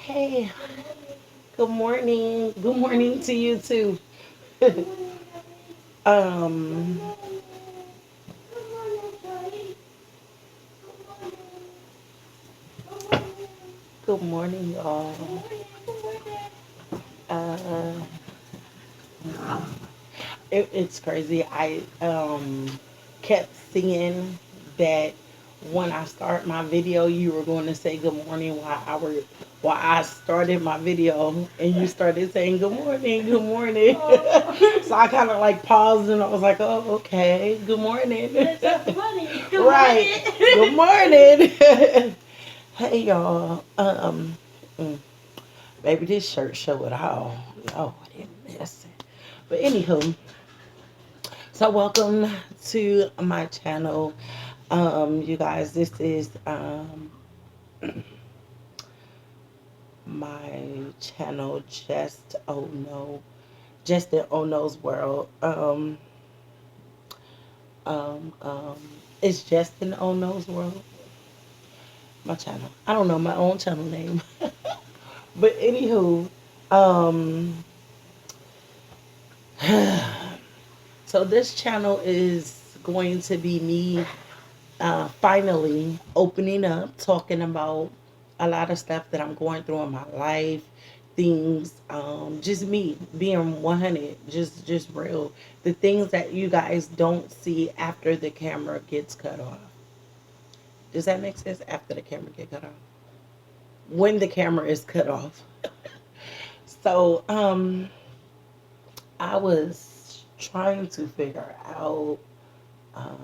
Hey, good morning. Good morning to you too. um, Good morning, y'all. Uh, it's crazy. I kept seeing that when I start my video, you were going to say good morning while I started my video, and you started saying good morning, good morning. So I kind of like paused and I was like, oh, okay, good morning. Good morning. Right. Good morning. Hey, y'all. Mm, Baby, this shirt show it all. Oh, I didn't miss it. But anywho, so welcome to my channel. You guys, this is my channel, just in Oh No's world. Um, um, it's just in Oh No's world. My channel. I don't know my own channel name, but anywho, um, so this channel is going to be me finally opening up, talking about a lot of stuff that I'm going through in my life, things, just me being 100, just real. The things that you guys don't see after the camera gets cut off. Does that make sense? After the camera get cut off, when the camera is cut off. So, I was trying to figure out um,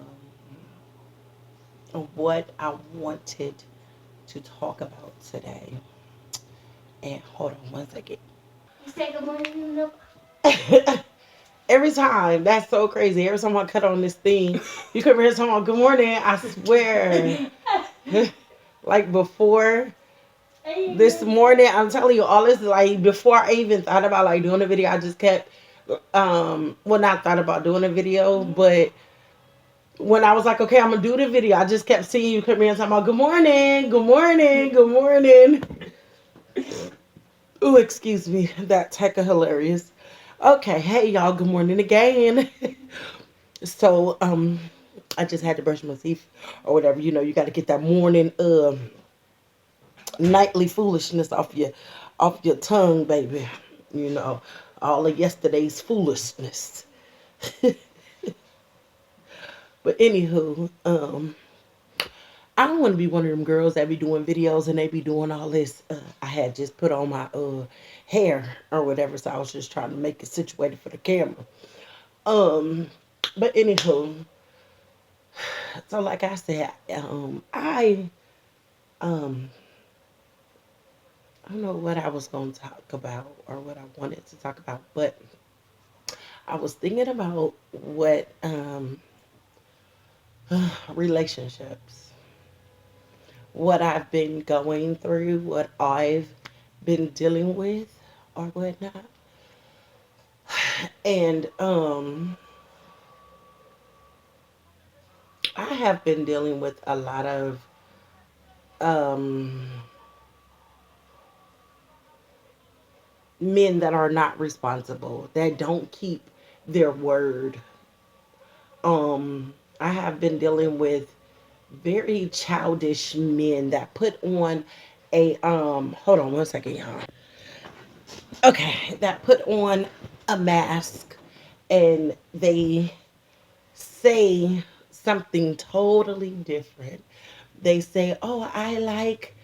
what I wanted to talk about today. And hold on one second. You say good morning, Luke. Every time, that's so crazy. Every time I cut on this thing, you come here talking about good morning. I swear, like before this morning, I'm telling you, all this like before I even thought about like doing a video, I just kept, well, not thought about doing a video, but when I was like, okay, I'm gonna do the video, I just kept seeing you come here and talking about good morning, good morning, good morning. Ooh, excuse me. That's hecka hilarious. Okay, hey y'all, good morning again. So, I just had to brush my teeth or whatever. You know, you got to get that morning, nightly foolishness off your tongue, baby. You know, all of yesterday's foolishness. But anywho, I don't want to be one of them girls that be doing videos and they be doing all this. I had just put on my hair or whatever, so I was just trying to make it situated for the camera. Um, but anywho, so like I said, um, I don't know what I was going to talk about or what I wanted to talk about, but I was thinking about what relationships, what I've been going through, what I've been dealing with, or whatnot, and I have been dealing with a lot of um, men that are not responsible, that don't keep their word. I have been dealing with very childish men that put on a hold on one second, y'all. Okay, that put on a mask and they say something totally different. They say, "Oh, I like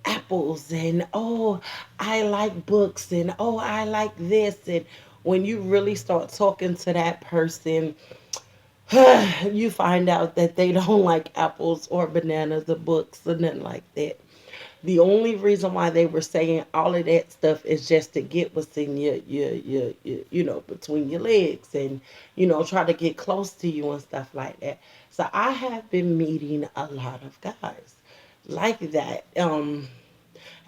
apples," and "Oh, I like books," and "Oh, I like this." And when you really start talking to that person, you find out that they don't like apples or bananas or books or nothing like that. The only reason why they were saying all of that stuff is just to get what's in your between your legs, and try to get close to you and stuff like that. So I have been meeting a lot of guys like that. And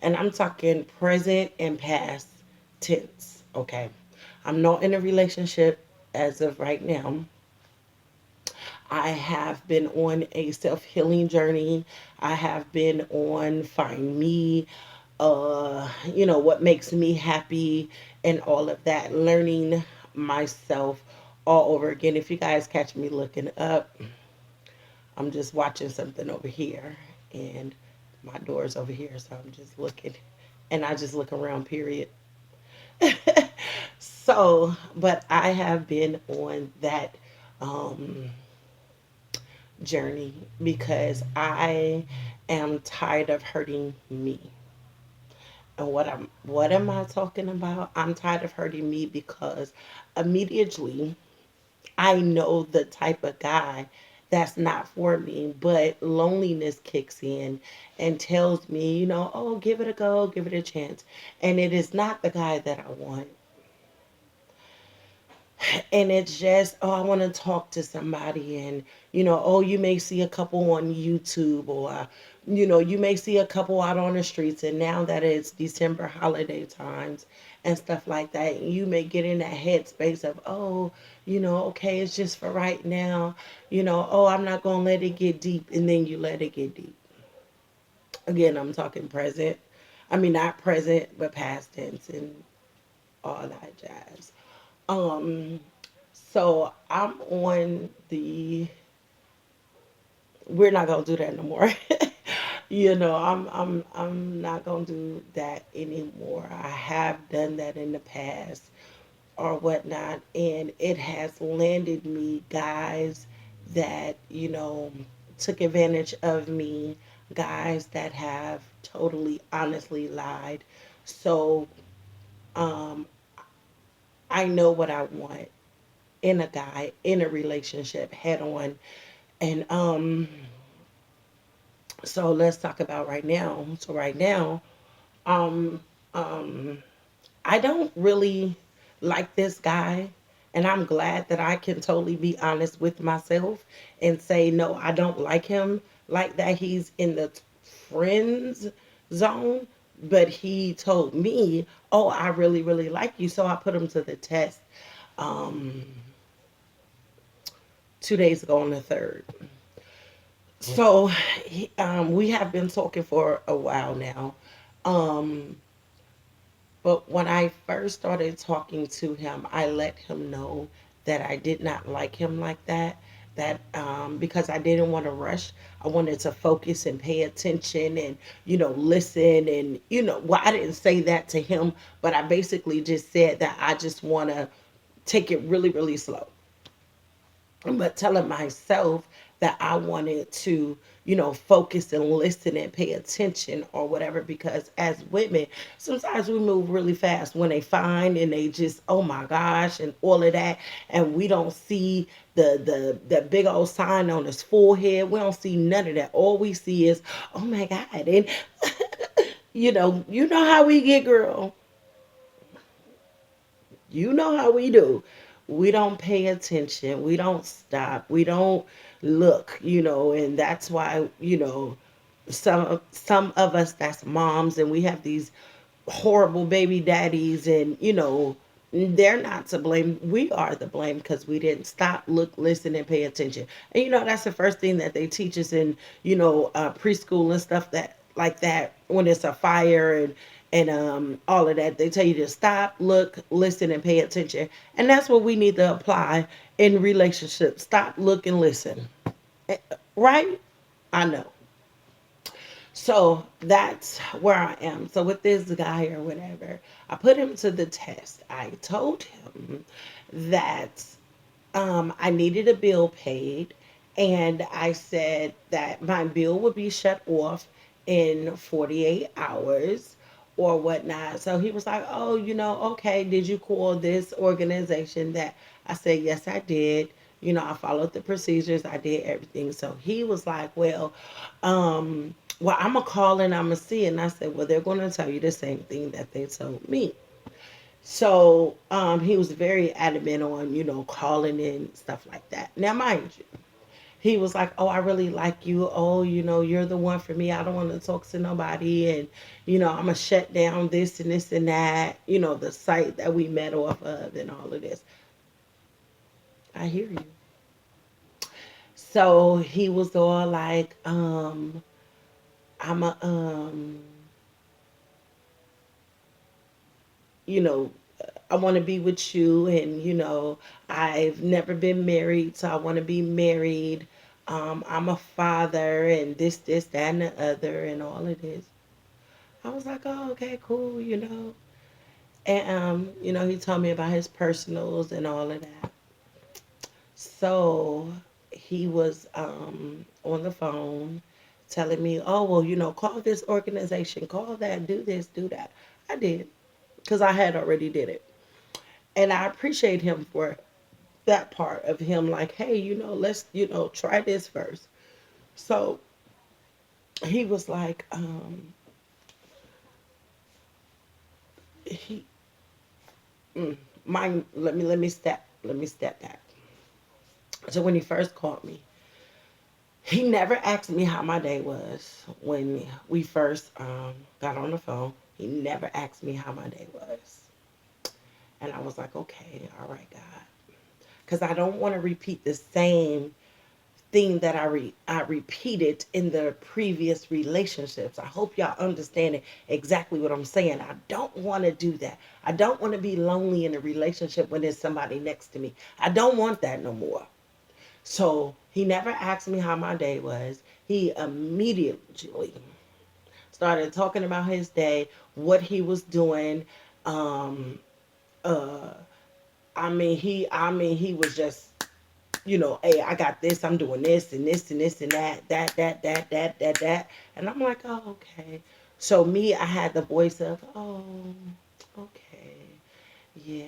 I'm talking present and past tense. Okay. I'm not in a relationship as of right now. I have been on a self healing journey. I have been on Find Me. what makes me happy and all of that. Learning myself all over again. If you guys catch me looking up, I'm just watching something over here and my door's over here, so I'm just looking and I just look around, period. So, but I have been on that um, journey because I am tired of hurting me. And what am I talking about? I'm tired of hurting me because immediately I know the type of guy that's not for me, but loneliness kicks in and tells me, oh, give it a go, give it a chance. And it is not the guy that I want. And it's just, oh, I want to talk to somebody. And, oh, you may see a couple on YouTube, or, you may see a couple out on the streets. And now that it's December holiday times and stuff like that, you may get in that headspace of, oh, okay, it's just for right now. Oh, I'm not going to let it get deep. And then you let it get deep. Again, I'm talking present. I mean, not present, but past tense and all that jazz. Um, So I'm on the. We're not gonna do that no more. I'm not gonna do that anymore. I have done that in the past or whatnot, and it has landed me guys that took advantage of me, guys that have totally honestly lied. So um, I know what I want in a guy, in a relationship, head on. And so let's talk about right now. So right now, um, um, I don't really like this guy, and I'm glad that I can totally be honest with myself and say no, I don't like him like that. He's in the friends zone, but he told me, "Oh, I really, really like you," so I put him to the test. Um, 2 days ago on the third. So we have been talking for a while now. Um, but when I first started talking to him, I let him know that I did not like him like that. That because I didn't want to rush, I wanted to focus and pay attention and listen and well, I didn't say that to him, but I basically just said that I just want to take it really, really slow, but telling myself that I wanted to, focus and listen and pay attention or whatever. Because as women, sometimes we move really fast when they find and they just, oh my gosh, and all of that, and we don't see the big old sign on his forehead. We don't see none of that. All we see is, oh my God, and you know how we get, girl. You know how we do. We don't pay attention. We don't stop. We don't look, and that's why, some of us that's moms and we have these horrible baby daddies, and they're not to blame. We are the blame because we didn't stop, look, listen, and pay attention. And that's the first thing that they teach us in preschool and stuff that like that. When it's a fire and all of that, they tell you to stop, look, listen, and pay attention. And that's what we need to apply in relationships. Stop, look, and listen. Right? I know. So that's where I am. So with this guy or whatever, I put him to the test. I told him that I needed a bill paid, and I said that my bill would be shut off in 48 hours or whatnot. So he was like, "Oh, okay, did you call this organization that?" I said, "Yes, I did. I followed the procedures, I did everything." So he was like, well, I'm gonna call and I'm gonna see. And I said, well, they're gonna tell you the same thing that they told me. So he was very adamant on, calling in stuff like that. Now, mind you, he was like, "Oh, I really like you. Oh, you're the one for me. I don't want to talk to nobody. And, I'm going to shut down this and this and that, the site that we met off of and all of this." I hear you. So he was all like, I'm a, you know, I want to be with you, and I've never been married, so I want to be married. I'm a father, and this, that, and the other, and all of this. I was like, oh, okay, cool. And he told me about his personals and all of that. So he was on the phone telling me, oh, well, call this organization, call that, do this, do that. I did, because I had already did it. And I appreciate him for that part of him, like, hey, let's, try this first. So he was like, he, my, let me step back. So when he first called me, he never asked me how my day was when we first got on the phone. He never asked me how my day was. And I was like, okay, all right, God. Because I don't want to repeat the same thing that I repeated in the previous relationships. I hope y'all understand exactly what I'm saying. I don't want to do that. I don't want to be lonely in a relationship when there's somebody next to me. I don't want that no more. So he never asked me how my day was. He immediately started talking about his day, what he was doing. Um, uh, I mean, he was just, hey, I got this, I'm doing this and this and this and that. And I'm like, oh, okay. So me, I had the voice of, oh, okay, yeah.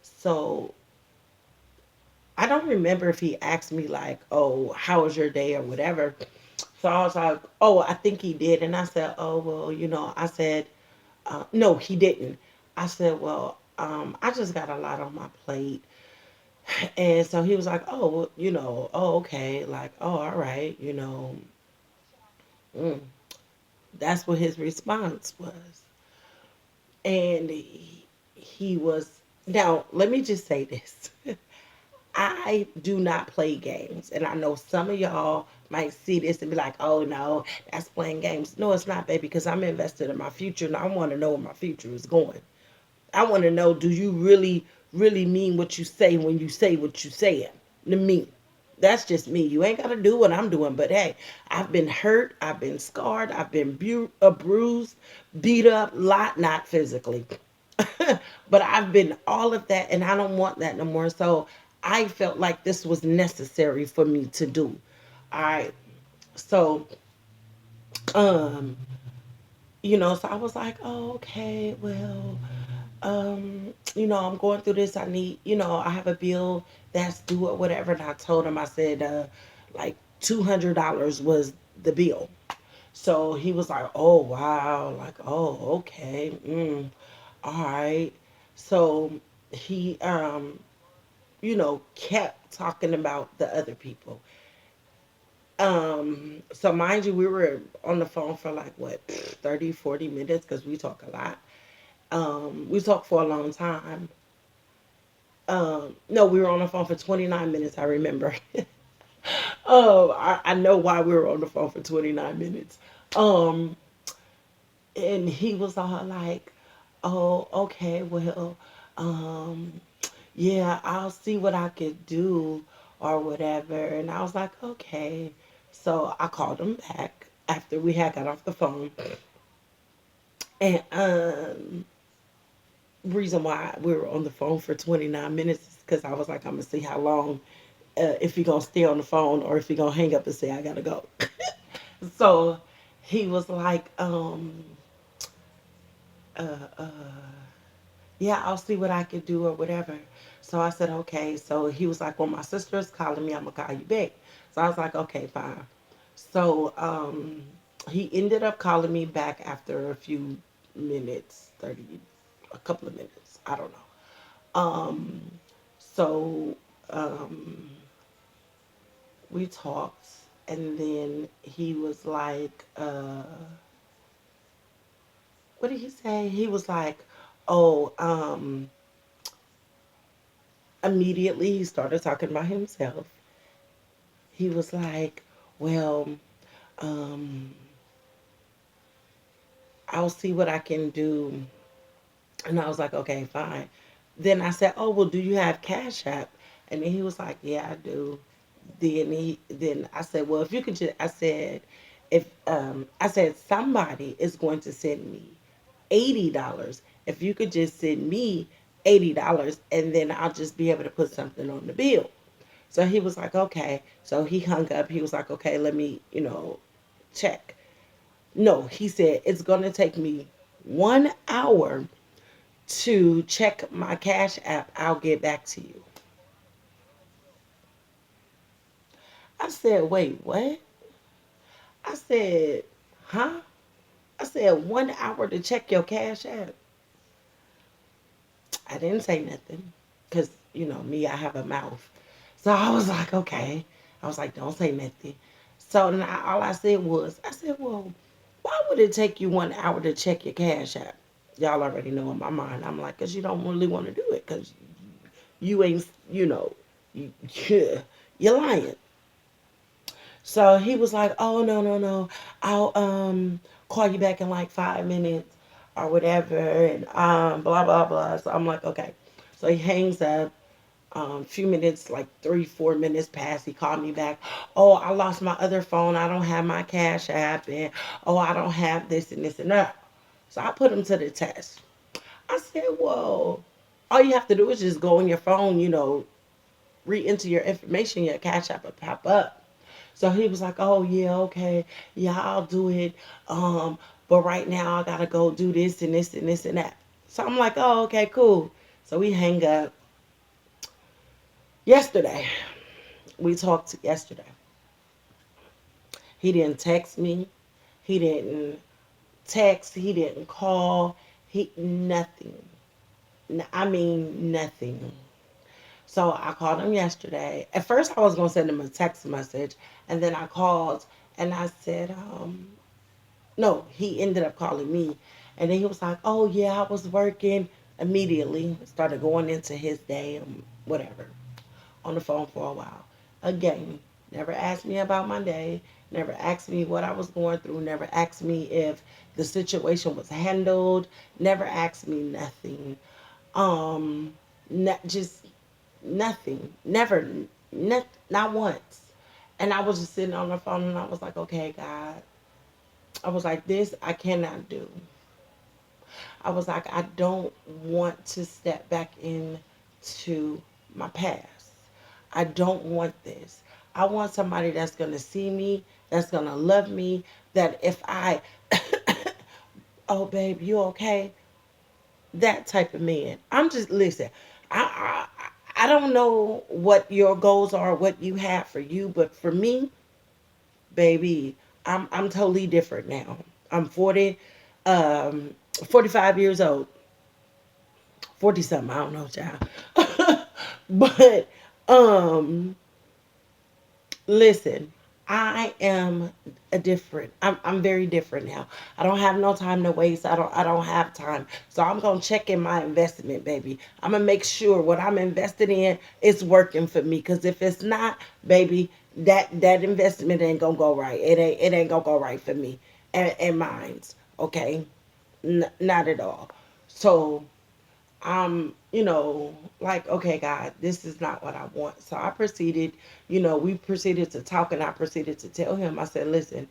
So I don't remember if he asked me like, oh, how was your day or whatever. So I was like, oh, I think he did. And I said, oh, well, I said, no, he didn't. I said, well, I just got a lot on my plate. And so he was like, oh, well, oh, okay. Like, oh, all right. Mm. That's what his response was. And he was, now, let me just say this. I do not play games. And I know some of y'all might see this and be like, oh no, that's playing games. No, it's not, baby, because I'm invested in my future and I want to know where my future is going. I want to know, do you really, really mean what you say when you say what you saying to me? That's just me. You ain't got to do what I'm doing. But hey, I've been hurt. I've been scarred. I've been bruised, beat up, lot, not physically. But I've been all of that, and I don't want that no more. So I felt like this was necessary for me to do. All right. So, um, so I was like, oh, okay, well, I'm going through this. I need, I have a bill that's due or whatever. And I told him, I said, like $200 was the bill. So he was like, oh, wow. Like, oh, okay. All right. So he, kept talking about the other people. So mind you, we were on the phone for like what, 30, 40 minutes because we talk a lot. We talked for a long time. No, we were on the phone for 29 minutes, I remember. I know why we were on the phone for 29 minutes. Um, and he was all like, oh, okay, well, um, yeah, I'll see what I could do or whatever. And I was like, okay. So I called him back after we had got off the phone. And reason why we were on the phone for 29 minutes is because I was like, I'm gonna see how long, if he gonna stay on the phone or if he gonna hang up and say I gotta go. So he was like, uh, uh, yeah, I'll see what I can do or whatever. So I said, okay. So he was like, well, my sister is calling me. I'm gonna call you back. So I was like, okay, fine. So he ended up calling me back after a few minutes, a couple of minutes. I don't know. So um, we talked, and then he was like, what did he say? He was like, oh, immediately he started talking about himself. He was like, well, um, I'll see what I can do And I was like, okay, fine. Then I said, oh, well, do you have Cash App? And then he was like, yeah, I do. Then I said, well, if you could just, I said, if I said somebody is going to send me $80. If you could just send me $80, and then I'll just be able to put something on the bill. So he was like, okay. So he hung up. He was like, okay, let me, check. No, he said it's gonna take me 1 hour to check my Cash App. I'll get back to you. I said, wait, what? I said, huh? I said 1 hour to check your Cash App. I didn't say nothing because, me, I have a mouth. So I was like, okay. I was like, don't say nothing. So then all I said was, I said, well, why would it take you 1 hour to check your Cash App? Y'all already know in my mind. I'm like, because you don't really want to do it because you ain't, you, you're lying. So he was like, "Oh no, no, no. I'll call you back in like 5 minutes or whatever," and blah blah blah. So I'm like, "Okay." So he hangs up. A few minutes, like 3, 4 minutes pass. He called me back. Oh, I lost my other phone. I don't have my Cash App, and oh, I don't have this and this and that. So I put him to the test. I said, "Well, all you have to do is just go on your phone, re-enter your information. Your Cash App will pop up." So he was like, "Oh yeah, okay, yeah, I'll do it. Um, but right now I gotta go do this and this and this and that." So I'm like, "Oh, okay, cool." So we hang up. Yesterday, we talked yesterday. He didn't text me. He didn't text. He didn't call. He nothing. I mean nothing. So I called him yesterday. At first, I was gonna send him a text message, and then I called and I said, no, he ended up calling me. And then he was like, oh, yeah, I was working. Immediately started going into his day and whatever on the phone for a while. Again, never asked me about my day, never asked me what I was going through, never asked me if the situation was handled, never asked me nothing. Um, just nothing. Never, not once. And I was just sitting on the phone and I was like, okay, God. I was like, this I cannot do. I was like, I don't want to step back into my past. I don't want this. I want somebody that's going to see me, that's going to love me, that if I, oh, babe, you okay? That type of man. I'm just, listen, I don't know what your goals are, what you have for you, but for me, baby, I'm totally different now. I'm 40, 45 years old. 40 something, I don't know, child. But um listen, I am a different. I'm very different now. I don't have no time to waste. I don't have time. So I'm gonna check in my investment, baby. I'm gonna make sure what I'm invested in is working for me. Cause if it's not, baby, that investment ain't gonna go right. It ain't gonna go right for me and mine's. Okay, not at all. So like, okay, God, this is not what I want. So I proceeded, we proceeded to talk and I proceeded to tell him, I said, listen,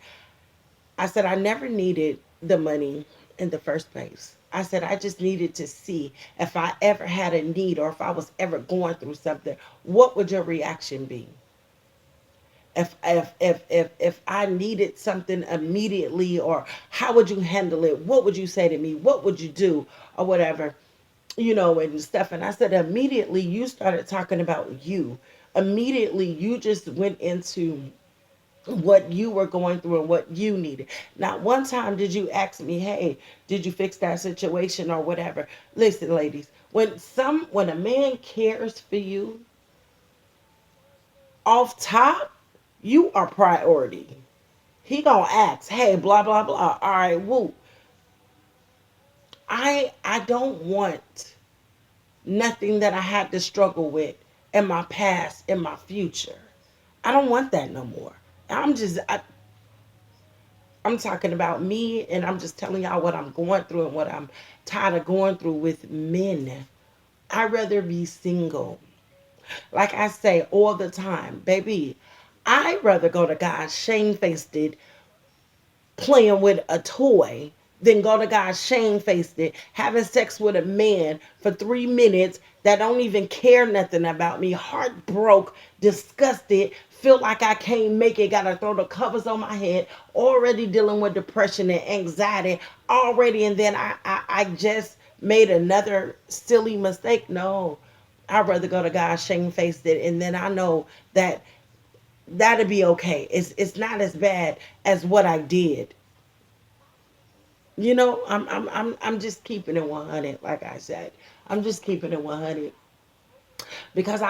I said, I never needed the money in the first place. I said, I just needed to see if I ever had a need or if I was ever going through something, what would your reaction be? If I needed something immediately, or how would you handle it? What would you say to me? What would you do? Or whatever, and stuff. And I said, immediately you started talking about you. Immediately you just went into what you were going through and what you needed. Not one time did you ask me, hey, did you fix that situation or whatever? Listen, ladies, when a man cares for you off top, you are priority. He gonna ask, hey, blah blah blah. All right, woo. I don't want nothing that I had to struggle with in my past, in my future. I don't want that no more. I'm just, I'm talking about me, and I'm just telling y'all what I'm going through and what I'm tired of going through with men. I'd rather be single. Like I say all the time, baby, I'd rather go to God shamefaced playing with a toy than go to God shamefaced having sex with a man for 3 minutes that don't even care nothing about me, heartbroken, disgusted, feel like I can't make it, gotta throw the covers on my head, already dealing with depression and anxiety already, and then I just made another silly mistake. No, I'd rather go to God shamefaced and then I know that that'll be okay. It's not as bad as what I did. I'm just keeping it 100. Like I said, I'm just keeping it 100 because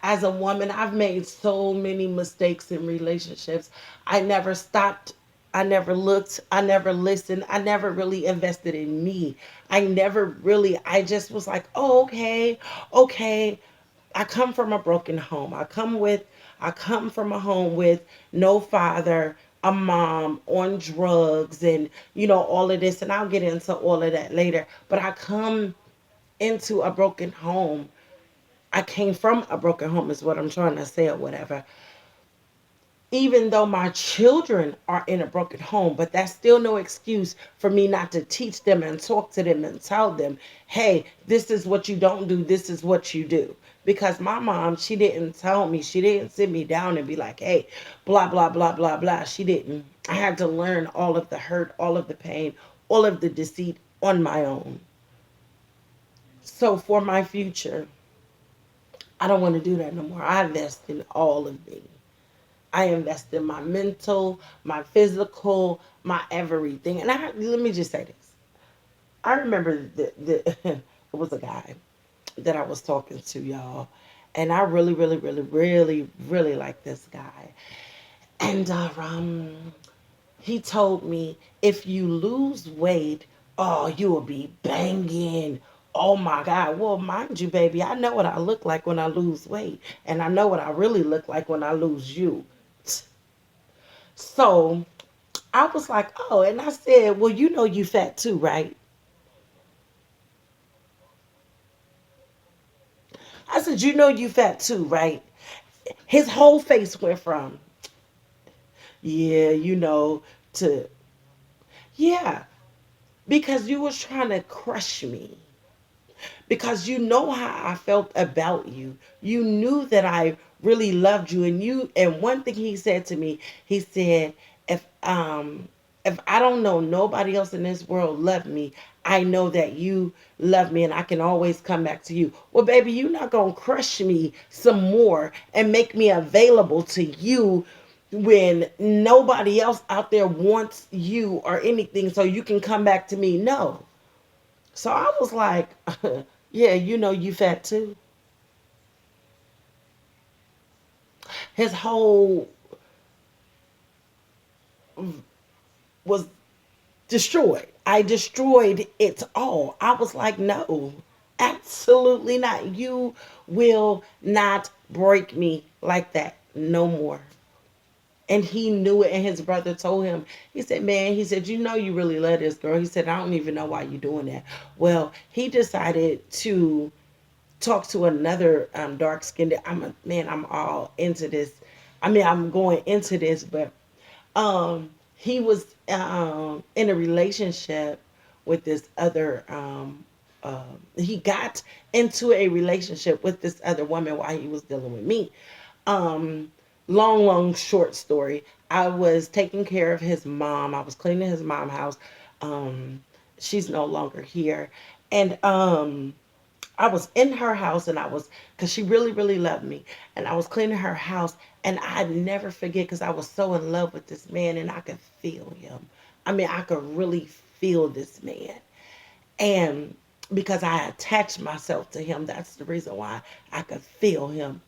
as a woman, I've made so many mistakes in relationships. I never stopped. I never looked. I never listened. I never really invested in me. I never really. I just was like, oh, okay, okay. I come from a broken home. I come from a home with no father, a mom on drugs, and all of this, and I'll get into all of that later. But I come into a broken home. I came from a broken home is what I'm trying to say or whatever. Even though my children are in a broken home, but that's still no excuse for me not to teach them and talk to them and tell them, hey, this is what you don't do, this is what you do. Because my mom, she didn't tell me, she didn't sit me down and be like, hey, blah, blah, blah, blah, blah. She didn't. I had to learn all of the hurt, all of the pain, all of the deceit on my own. So for my future, I don't want to do that no more. I invest in all of me. I invest in my mental, my physical, my everything. And let me just say this. I remember it was a guy that I was talking to, y'all. And I really, really, really, really, really like this guy. And he told me, if you lose weight, oh, you will be banging. Oh my God. Well, mind you, baby, I know what I look like when I lose weight. And I know what I really look like when I lose you. So I was like, oh, and I said, well, you fat too, right? I said, you fat too, right? His whole face went from, yeah, to, yeah, because you was trying to crush me. Because you know how I felt about you. You knew that I really loved you, and one thing he said to me, he said, if I don't know nobody else in this world love me, I know that you love me and I can always come back to you. Well, baby, you're not going to crush me some more and make me available to you when nobody else out there wants you or anything so you can come back to me. No. So I was like, yeah, you fat too. His whole was destroyed. I destroyed it all. I was like, no, absolutely not. You will not break me like that no more. And he knew it, and his brother told him, he said, man, he said, you really love this girl. He said, I don't even know why you're doing that. Well, he decided to talk to another dark skinned. I'm all into this. I mean, I'm going into this, but he was in a relationship with this other. He got into a relationship with this other woman while he was dealing with me. Um, long, short story. I was taking care of his mom. I was cleaning his mom's house. Um, she's no longer here, and I was in her house and because she really, really loved me. And I was cleaning her house and I'd never forget because I was so in love with this man and I could feel him. I mean, I could really feel this man. And because I attached myself to him, that's the reason why I could feel him.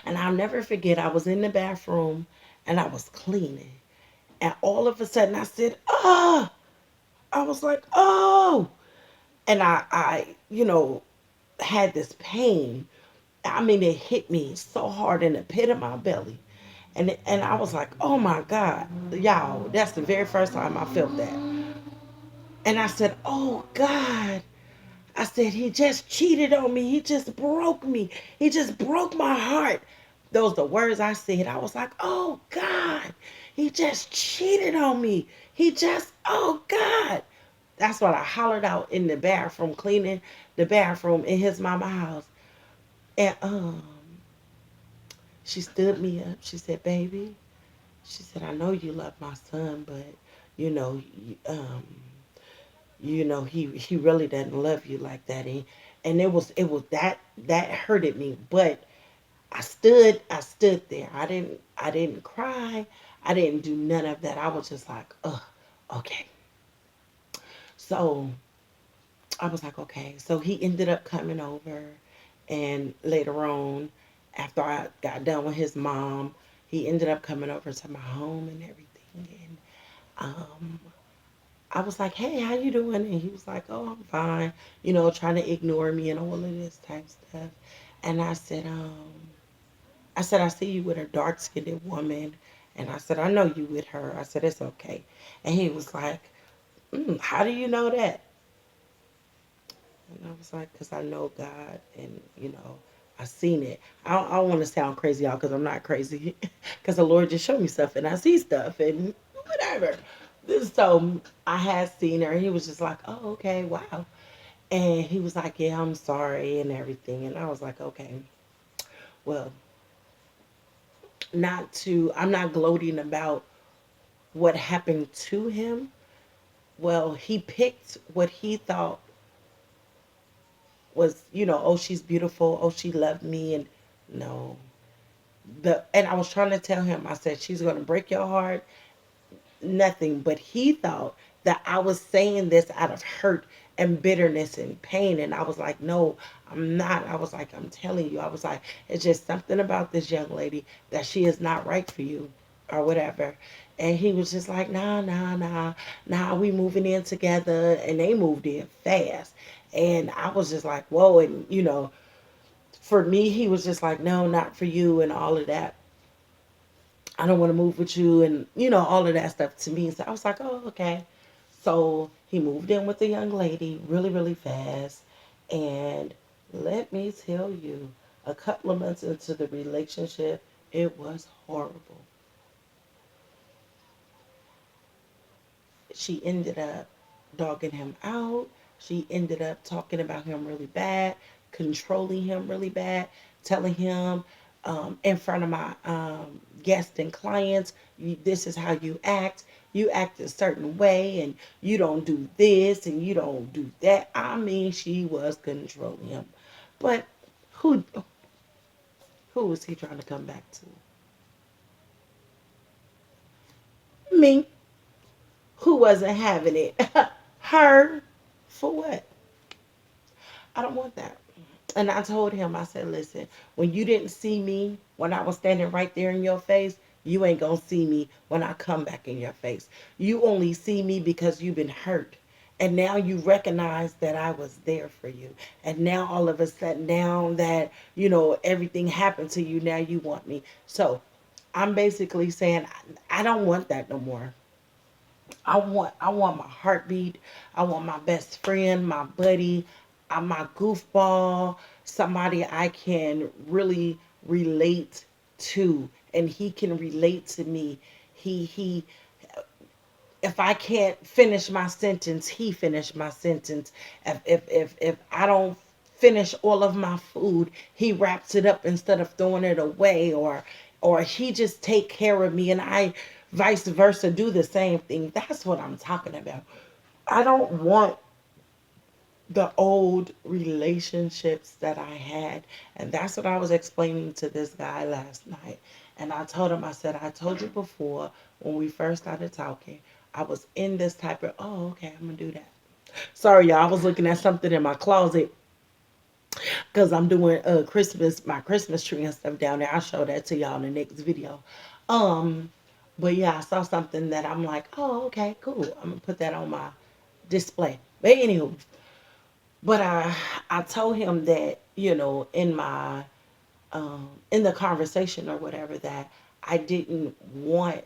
And I'll never forget, I was in the bathroom and I was cleaning. And all of a sudden I said, oh, I was like, oh. And I had this pain. I mean, it hit me so hard in the pit of my belly. And I was like, oh my God, y'all, that's the very first time I felt that. And I said, oh God. I said, he just cheated on me. He just broke me. He just broke my heart. Those are the words I said. I was like, oh God, he just cheated on me. He just, oh God. That's what I hollered out in the bathroom, cleaning the bathroom in his mama house. And she stood me up. She said, baby, she said, I know you love my son, but you know, he really doesn't love you like that. And it was that hurted me. But I stood there. I didn't cry. I didn't do none of that. I was just like, okay. So I was like, okay. So he ended up coming over, and later on, after I got done with his mom, he ended up coming over to my home and everything. And um, I was like, hey, how you doing? And he was like, oh, I'm fine. Trying to ignore me and all of this type stuff. And I said, I see you with a dark skinned woman. And I said, I know you with her. I said, it's okay. And he was like, how do you know that? And I was like, because I know God, and I seen it. I don't want to sound crazy, y'all, because I'm not crazy. Because the Lord just showed me stuff, and I see stuff, and whatever. So I had seen her, and he was just like, oh, okay, wow. And he was like, yeah, I'm sorry, and everything. And I was like, okay, well, I'm not gloating about what happened to him. Well, he picked what he thought was, oh, she's beautiful. Oh, she loved me. And no, and I was trying to tell him, I said, she's going to break your heart. Nothing. But he thought that I was saying this out of hurt and bitterness and pain. And I was like, no, I'm not. I was like, I'm telling you. I was like, it's just something about this young lady that she is not right for you or whatever. And he was just like, nah, nah, nah, nah, we moving in together. And they moved in fast. And I was just like, whoa. And, for me, he was just like, no, not for you and all of that. I don't want to move with you and, all of that stuff to me. So I was like, oh, okay. So he moved in with a young lady really, really fast. And let me tell you, a couple of months into the relationship, it was horrible. She ended up dogging him out. She ended up talking about him really bad, controlling him really bad, telling him in front of my guests and clients, this is how you act. You act a certain way, and you don't do this, and you don't do that. I mean, she was controlling him. But who who was he trying to come back to? Me, who wasn't having it. Her, for what? I don't want that. And I told him, I said, listen, when you didn't see me when I was standing right there in your face, you ain't gonna see me when I come back in your face. You only see me because you've been hurt. And now you recognize that I was there for you. And now all of a sudden, now that, everything happened to you, now you want me. So I'm basically saying, I don't want that no more. I want my heartbeat. I want my best friend, my buddy, my goofball, somebody I can really relate to, and he can relate to me. He if I can't finish my sentence, he finished my sentence. If I don't finish all of my food, he wraps it up instead of throwing it away, or he just take care of me, and I vice versa do the same thing. That's what I'm talking about. I don't want the old relationships that I had. And that's what I was explaining to this guy last night. And I told him, I said, I told you before when we first started talking, I was in this type of, oh, okay, I'm going to do that. Sorry, y'all. I was looking at something in my closet because I'm doing my Christmas tree and stuff down there. I'll show that to y'all in the next video. Um, but yeah, I saw something that I'm like, oh, okay, cool. I'm going to put that on my display. But anywho, but I told him that in my in the conversation or whatever that I didn't want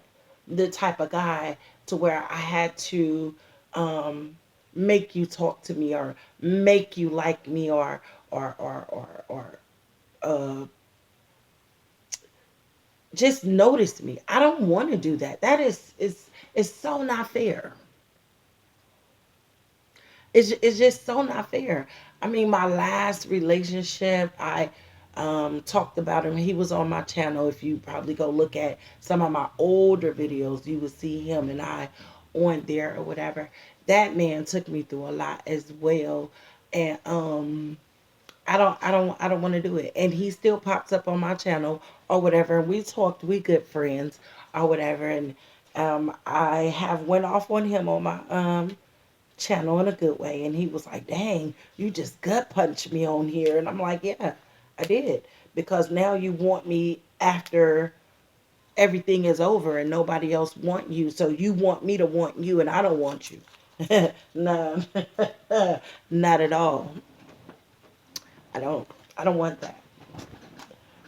the type of guy to where I had to um, make you talk to me or make you like me or just notice me. I don't want to do that. That is so not fair. It's just so not fair. I mean, my last relationship, I talked about him. He was on my channel. If you probably go look at some of my older videos, you would see him and I on there or whatever. That man took me through a lot as well, and I don't want to do it. And he still pops up on my channel or whatever. And we talked. We good friends or whatever. And I have went off on him on my channel in a good way, and he was like, dang, you just gut punched me on here. And I'm like, yeah, I did, because now you want me after everything is over and nobody else want you, so you want me to want you and I don't want you. No. Not at all. I don't want that,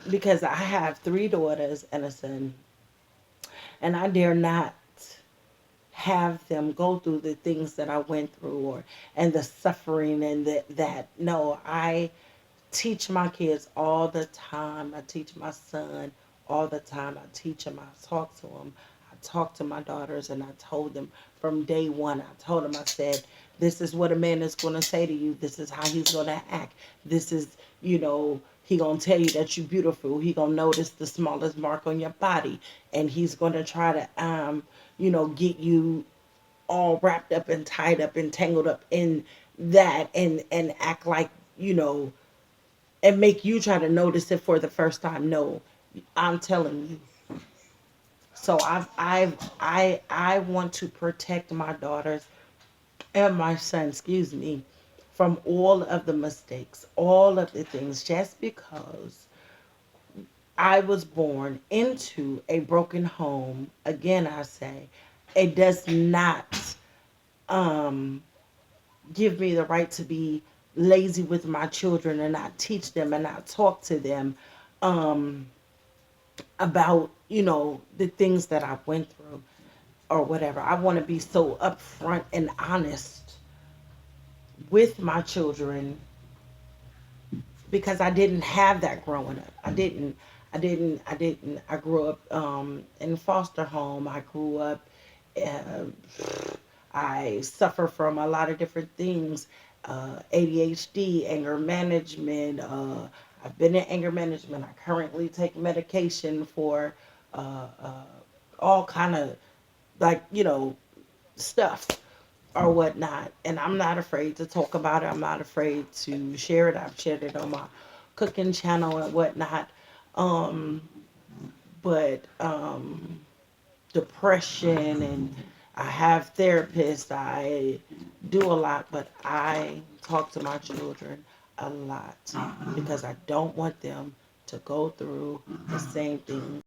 because I have three daughters and a son, and I dare not have them go through the things that I went through, or and the suffering and that no, I teach my kids all the time. I teach my son all the time. I teach him. I talk to him. I talk to my daughters, and I told them from day one. I told them. I said, "This is what a man is going to say to you. This is how he's going to act. This is, he gonna tell you that you're beautiful. He gonna notice the smallest mark on your body, and he's gonna try to, get you all wrapped up and tied up and tangled up in that, and act like you know." And make you try to notice it for the first time. No, I'm telling you. So I want to protect my daughters and my son, excuse me, from all of the mistakes, all of the things, just because I was born into a broken home. Again, I say, it does not um give me the right to be lazy with my children and not teach them and not talk to them um about the things that I went through or whatever. I want to be so upfront and honest with my children, because I didn't have that growing up. I grew up in foster home. I grew up uh, I suffer from a lot of different things, ADHD, anger management. I've been in anger management. I currently take medication for uh, all kind of, like, stuff or whatnot. And I'm not afraid to talk about it. I'm not afraid to share it. I've shared it on my cooking channel and whatnot. Um, but depression, and I have therapists. I do a lot, but I talk to my children a lot because I don't want them to go through the same things